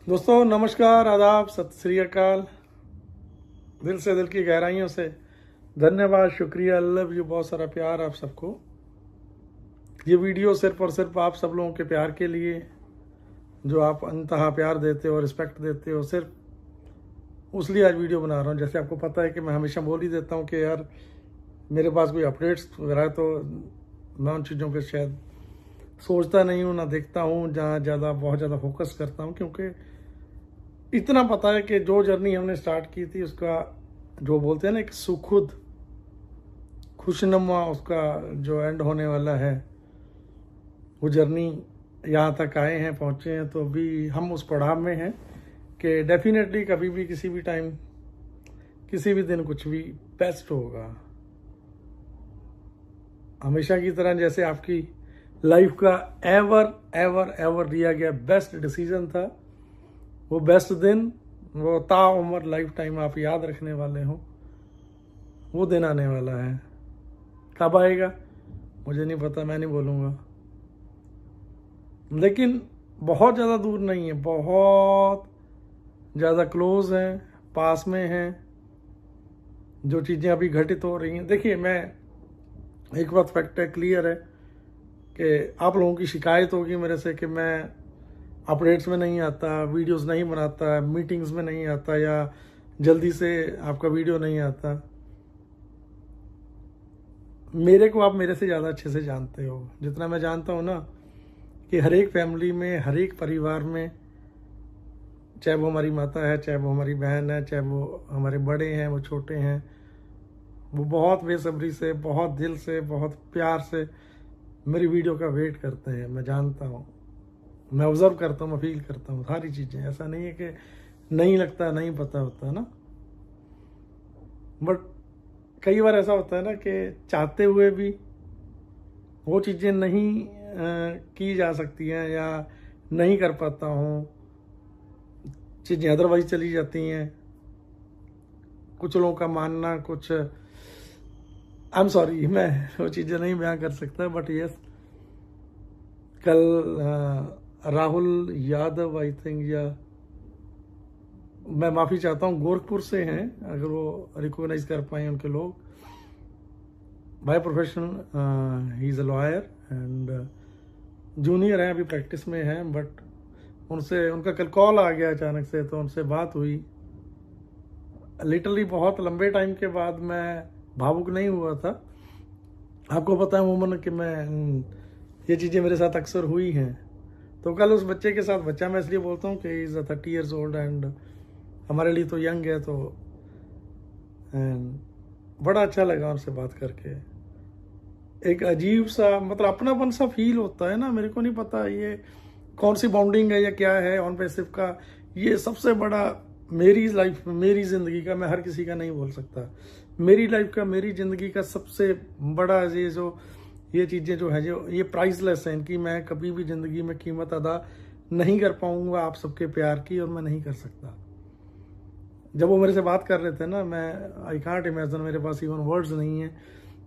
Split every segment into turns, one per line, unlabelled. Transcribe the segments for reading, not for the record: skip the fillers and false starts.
दोस्तों नमस्कार, आदाब, सत श्री अकाल। दिल से, दिल की गहराइयों से धन्यवाद, शुक्रिया, लव यू, बहुत सारा प्यार आप सबको। ये वीडियो सिर्फ और सिर्फ आप सब लोगों के प्यार के लिए, जो आप अंतहा प्यार देते हो, रिस्पेक्ट देते हो, सिर्फ उसलिए आज वीडियो बना रहा हूँ। जैसे आपको पता है कि मैं हमेशा बोल ही देता हूँ कि यार मेरे पास कोई अपडेट्स वगैरह है तो मैं उन चीज़ों पर शायद सोचता नहीं हूँ, ना देखता हूँ, जहाँ बहुत ज़्यादा फोकस करता हूँ, क्योंकि इतना पता है कि जो जर्नी हमने स्टार्ट की थी उसका जो बोलते हैं ना एक सुखद खुशनुमा उसका जो एंड होने वाला है, वो जर्नी यहाँ तक आए हैं, पहुँचे हैं, तो अभी हम उस पड़ाव में हैं कि डेफिनेटली कभी भी किसी भी टाइम किसी भी दिन कुछ भी बेस्ट होगा। हमेशा की तरह जैसे आपकी लाइफ का एवर एवर एवर दिया गया बेस्ट डिसीजन था, वो बेस्ट दिन, वो ताउम्र लाइफ टाइम आप याद रखने वाले हो, वो दिन आने वाला है। कब आएगा मुझे नहीं पता, मैं नहीं बोलूँगा, लेकिन बहुत ज़्यादा दूर नहीं है, बहुत ज़्यादा क्लोज है, पास में है। जो चीज़ें अभी घटित हो रही हैं, देखिए मैं एक बात फैक्ट है, क्लियर है कि आप लोगों की शिकायत होगी मेरे से कि मैं अपडेट्स में नहीं आता, वीडियोस नहीं बनाता, मीटिंग्स में नहीं आता, या जल्दी से आपका वीडियो नहीं आता। मेरे को आप मेरे से ज़्यादा अच्छे से जानते हो, जितना मैं जानता हूँ ना, कि हर एक फैमिली में, हर एक परिवार में, चाहे वो हमारी माता है, चाहे वो हमारी बहन है, चाहे वो हमारे बड़े हैं, वो छोटे हैं, वो बहुत बेसब्री से, बहुत दिल से, बहुत प्यार से मेरी वीडियो का वेट करते हैं। मैं जानता हूँ, मैं ऑब्जर्व करता हूँ, मैं फील करता हूँ सारी चीज़ें। ऐसा नहीं है कि नहीं लगता, नहीं पता होता ना, बट कई बार ऐसा होता है ना कि चाहते हुए भी वो चीज़ें नहीं की जा सकती हैं, या नहीं कर पाता हूँ, चीज़ें अदरवाइज चली जाती हैं। कुछ लोगों का मानना, कुछ आई एम सॉरी, मैं वो चीज़ें नहीं बयां कर सकता, बट यस, कल राहुल यादव आई थिंक, या मैं माफ़ी चाहता हूँ, गोरखपुर से हैं, अगर वो रिकॉग्नाइज कर पाए उनके लोग। By profession he is a lawyer and junior हैं, अभी प्रैक्टिस में हैं, बट उनसे उनका कल कॉल आ गया अचानक से, तो उनसे बात हुई। लिटरली बहुत लंबे टाइम के बाद मैं भावुक नहीं हुआ था। आपको पता है अमूमन कि मैं ये चीज़ें मेरे साथ अक्सर हुई हैं। तो कल उस बच्चे के साथ, बच्चा मैं इसलिए बोलता हूँ कि इज़ 30 ईयर्स ओल्ड एंड हमारे लिए तो यंग है, तो एंड बड़ा अच्छा लगा उनसे बात करके। एक अजीब सा मतलब अपनापन सा फील होता है ना, मेरे को नहीं पता ये कौन सी बॉन्डिंग है या क्या है ऑन पैसिव का। ये सबसे बड़ा मेरी लाइफ में, मेरी ज़िंदगी का, मैं हर किसी का नहीं बोल सकता, मेरी लाइफ का, मेरी ज़िंदगी का सबसे बड़ा ये चीज़ें जो है, जो ये प्राइसलेस हैं, इनकी मैं कभी भी ज़िंदगी में कीमत अदा नहीं कर पाऊँगा आप सबके प्यार की, और मैं नहीं कर सकता। जब वो मेरे से बात कर रहे थे ना, मैं आई कांट इमेजिन, मेरे पास इवन वर्ड्स नहीं है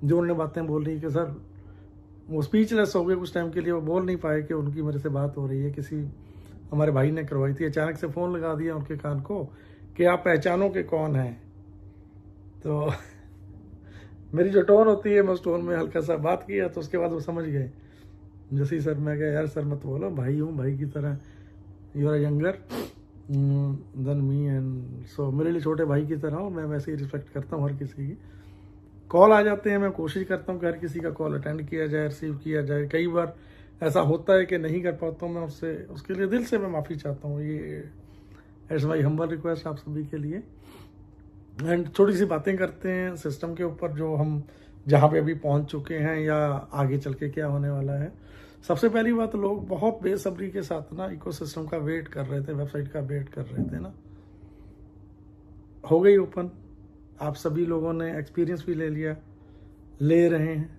जो उन्होंने बातें बोल रही कि सर वो स्पीचलेस हो गए कुछ टाइम के लिए, वो बोल नहीं पाए कि उनकी मेरे से बात हो रही है। किसी हमारे भाई ने करवाई थी, अचानक से फ़ोन लगा दिया उनके कान को कि आप पहचानो के कौन हैं। तो मेरी जो टोन होती है, मैं उस टोन में हल्का सा बात किया, तो उसके बाद वो समझ गए। जैसे ही सर, मैं कहा यार सर मत बोलो, भाई हूँ, भाई की तरह, you are younger than me, and so मेरे लिए छोटे भाई की तरह हो, मैं वैसे ही रिस्पेक्ट करता हूँ हर किसी की। कॉल आ जाते हैं, मैं कोशिश करता हूँ कि हर किसी का कॉल अटेंड किया जाए, रिसीव किया जाए। कई बार ऐसा होता है कि नहीं कर पाता हूँ मैं, उससे उसके लिए दिल से मैं माफ़ी चाहता हूँ। ये इट्स माई हम्बल रिक्वेस्ट आप सभी के लिए। एंड थोड़ी सी बातें करते हैं सिस्टम के ऊपर, जो हम जहाँ पे अभी पहुँच चुके हैं, या आगे चल के क्या होने वाला है। सबसे पहली बात, लोग बहुत बेसब्री के साथ ना इकोसिस्टम का वेट कर रहे थे, वेबसाइट का वेट कर रहे थे ना, हो गई ओपन। आप सभी लोगों ने एक्सपीरियंस भी ले लिया, ले रहे हैं।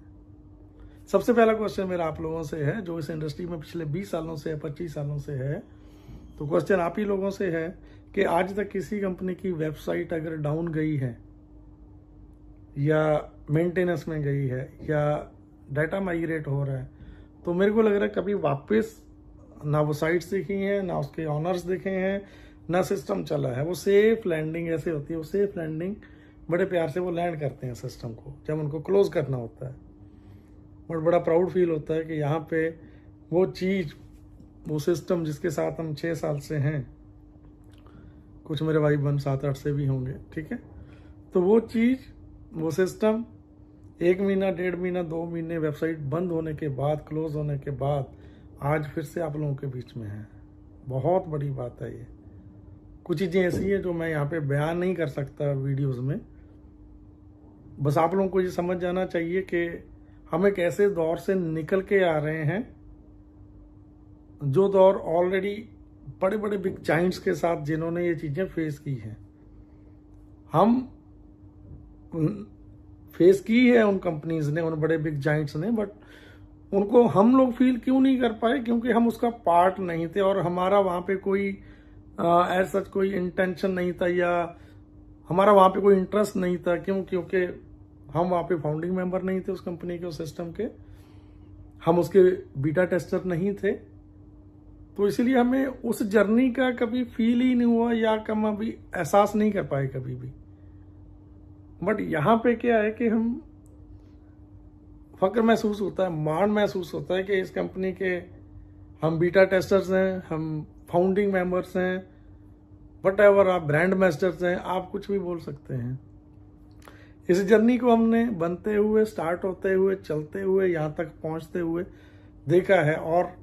सबसे पहला क्वेश्चन मेरा आप लोगों से है, जो इस इंडस्ट्री में पिछले 20 सालों से, 25 सालों से है, तो क्वेश्चन आप ही लोगों से है कि आज तक किसी कंपनी की वेबसाइट अगर डाउन गई है, या मेंटेनेंस में गई है, या डाटा माइग्रेट हो रहा है, तो मेरे को लग रहा है कभी वापस ना वो साइट्स दिखी हैं, ना उसके ऑनर्स दिखे हैं, ना सिस्टम चला है। वो सेफ लैंडिंग ऐसे होती है, वो सेफ लैंडिंग बड़े प्यार से वो लैंड करते हैं सिस्टम को जब उनको क्लोज करना होता है। बट बड़ा प्राउड फील होता है कि यहाँ पे वो चीज़, वो सिस्टम जिसके साथ हम 6 साल से हैं, कुछ मेरे भाई बहन 7-8 से भी होंगे, ठीक है, तो वो चीज़, वो सिस्टम 1 महीना, 1.5 महीना, 2 महीने वेबसाइट बंद होने के बाद, क्लोज होने के बाद आज फिर से आप लोगों के बीच में है। बहुत बड़ी बात है ये। कुछ चीज़ें ऐसी हैं जो मैं यहाँ पे बयान नहीं कर सकता वीडियोस में। बस आप लोगों को ये समझ जाना चाहिए कि हम एक ऐसे दौर से निकल के आ रहे हैं, जो दौर ऑलरेडी बड़े बड़े बिग जाइंट्स के साथ जिन्होंने ये चीज़ें फेस की हैं, हम फेस की है उन कंपनीज ने, उन बड़े बिग जाइंट्स ने, बट उनको हम लोग फील क्यों नहीं कर पाए? क्योंकि हम उसका पार्ट नहीं थे और हमारा वहाँ पे कोई ऐसा कोई इंटेंशन नहीं था या हमारा वहाँ पे कोई इंटरेस्ट नहीं था। क्यों? क्योंकि हम वहाँ पे फाउंडिंग मेंबर नहीं थे उस कंपनी के, उस सिस्टम के, हम उसके बीटा टेस्टर नहीं थे। तो इसलिए हमें उस जर्नी का कभी फील ही नहीं हुआ या कम अभी एहसास नहीं कर पाए कभी भी। बट यहाँ पे क्या है कि हम फक्र महसूस होता है, मान महसूस होता है कि इस कंपनी के हम बीटा टेस्टर्स हैं, हम फाउंडिंग मेंबर्स हैं, वट एवर, आप ब्रांड मास्टर्स हैं, आप कुछ भी बोल सकते हैं। इस जर्नी को हमने बनते हुए, स्टार्ट होते हुए, चलते हुए, यहाँ तक पहुँचते हुए देखा है। और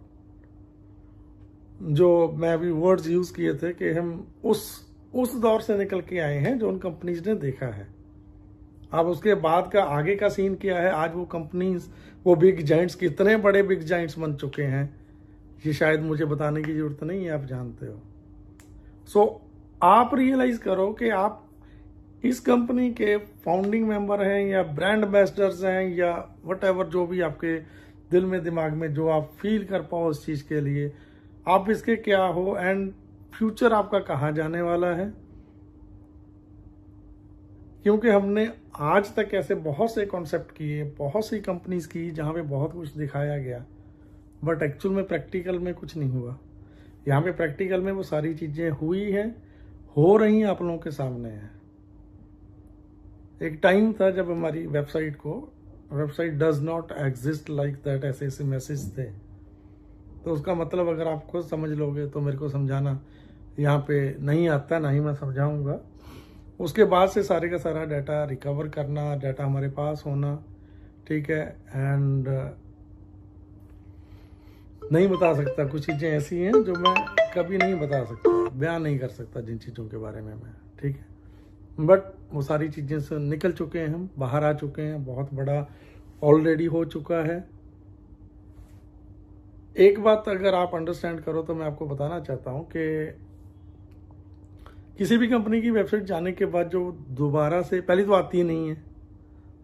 जो मैं अभी वर्ड्स यूज़ किए थे कि हम उस दौर से निकल के आए हैं जो उन कंपनीज ने देखा है। अब उसके बाद का आगे का सीन क्या है, आज वो कंपनीज, वो बिग जाइंट्स कितने बड़े बिग जाइंट्स बन चुके हैं, ये शायद मुझे बताने की जरूरत नहीं है, आप जानते हो। सो आप रियलाइज करो कि आप इस कंपनी के फाउंडिंग मेंबर हैं या ब्रांड एम्बेसडर्स हैं या वट एवर, जो भी आपके दिल में दिमाग में जो आप फील कर पाओ उस चीज़ के लिए, आप इसके क्या हो एंड फ्यूचर आपका कहाँ जाने वाला है। क्योंकि हमने आज तक ऐसे बहुत से कॉन्सेप्ट किए, बहुत सी कंपनीज की जहाँ पे बहुत कुछ दिखाया गया, बट एक्चुअल में प्रैक्टिकल में कुछ नहीं हुआ। यहाँ पे प्रैक्टिकल में वो सारी चीज़ें हुई हैं, हो रही हैं, आप लोगों के सामने हैं। एक टाइम था जब हमारी website does not exist like that, ऐसे मैसेज थे। तो उसका मतलब अगर आप खुद समझ लोगे तो मेरे को समझाना यहाँ पे नहीं आता, ना ही मैं समझाऊंगा। उसके बाद से सारे का सारा डाटा रिकवर करना, डाटा हमारे पास होना, ठीक है, एंड नहीं बता सकता। कुछ चीज़ें ऐसी हैं जो मैं कभी नहीं बता सकता, बयान नहीं कर सकता जिन चीज़ों के बारे में मैं, ठीक है। बट वो सारी चीज़ें से निकल चुके हैं, हम बाहर आ चुके हैं, बहुत बड़ा ऑलरेडी हो चुका है। एक बात अगर आप अंडरस्टैंड करो तो मैं आपको बताना चाहता हूँ कि किसी भी कंपनी की वेबसाइट जाने के बाद जो दोबारा से, पहले तो आती ही नहीं है,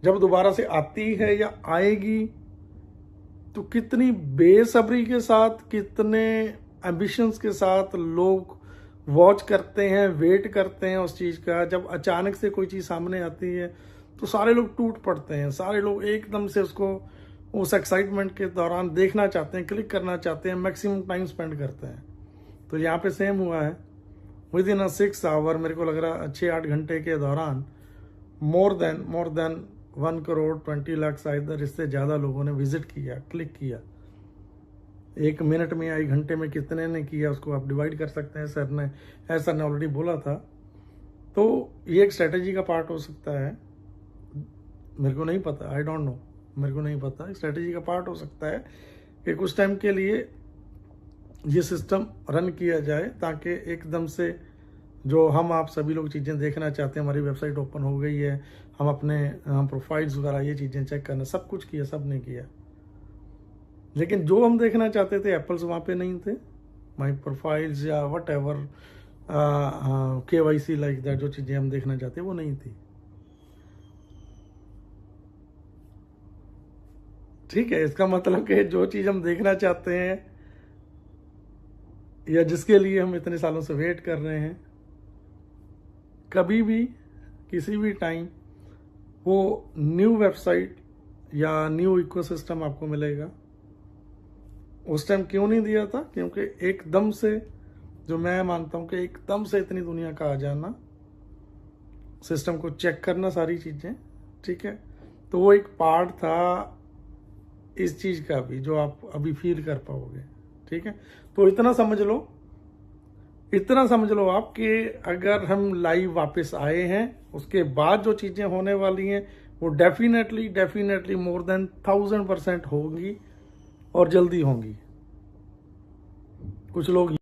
जब दोबारा से आती है या आएगी तो कितनी बेसब्री के साथ, कितने एम्बिशंस के साथ लोग वॉच करते हैं, वेट करते हैं उस चीज़ का। जब अचानक से कोई चीज़ सामने आती है तो सारे लोग टूट पड़ते हैं, सारे लोग एकदम से उसको उस एक्साइटमेंट के दौरान देखना चाहते हैं, क्लिक करना चाहते हैं, मैक्सिमम टाइम स्पेंड करते हैं। तो यहाँ पे सेम हुआ है। विद इन 6 आवर, मेरे को लग रहा 6-8 घंटे के दौरान मोर देन 1 करोड़ 20 लाख शायद, इससे ज़्यादा लोगों ने विजिट किया, क्लिक किया। 1 मिनट में या 1 घंटे में कितने ने किया उसको आप डिवाइड कर सकते हैं। सर ने ऑलरेडी बोला था। तो ये एक स्ट्रेटेजी का पार्ट हो सकता है, मेरे को नहीं पता, आई डोंट नो, मेरे को नहीं पता। स्ट्रेटेजी का पार्ट हो सकता है कि कुछ टाइम के लिए ये सिस्टम रन किया जाए ताकि एकदम से जो हम आप सभी लोग चीज़ें देखना चाहते हैं, हमारी वेबसाइट ओपन हो गई है, हम अपने प्रोफाइल्स वगैरह ये चीज़ें चेक करना, सब कुछ किया, सब ने किया, लेकिन जो हम देखना चाहते थे एप्पल्स वहाँ पे नहीं थे, माई प्रोफाइल्स या what ever KYC like that, जो चीज़ें हम देखना चाहते वो नहीं थी। ठीक है, इसका मतलब कि जो चीज़ हम देखना चाहते हैं या जिसके लिए हम इतने सालों से वेट कर रहे हैं, कभी भी किसी भी टाइम वो न्यू वेबसाइट या न्यू इकोसिस्टम आपको मिलेगा। उस टाइम क्यों नहीं दिया था? क्योंकि एकदम से, जो मैं मानता हूं कि एकदम से इतनी दुनिया का आ जाना, सिस्टम को चेक करना, सारी चीजें, ठीक है, तो वो एक पार्ट था इस चीज का भी जो आप अभी फील कर पाओगे, ठीक है। तो इतना समझ लो आप कि अगर हम लाइव वापस आए हैं, उसके बाद जो चीजें होने वाली हैं वो डेफिनेटली मोर देन 1000% होंगी और जल्दी होंगी। कुछ लोग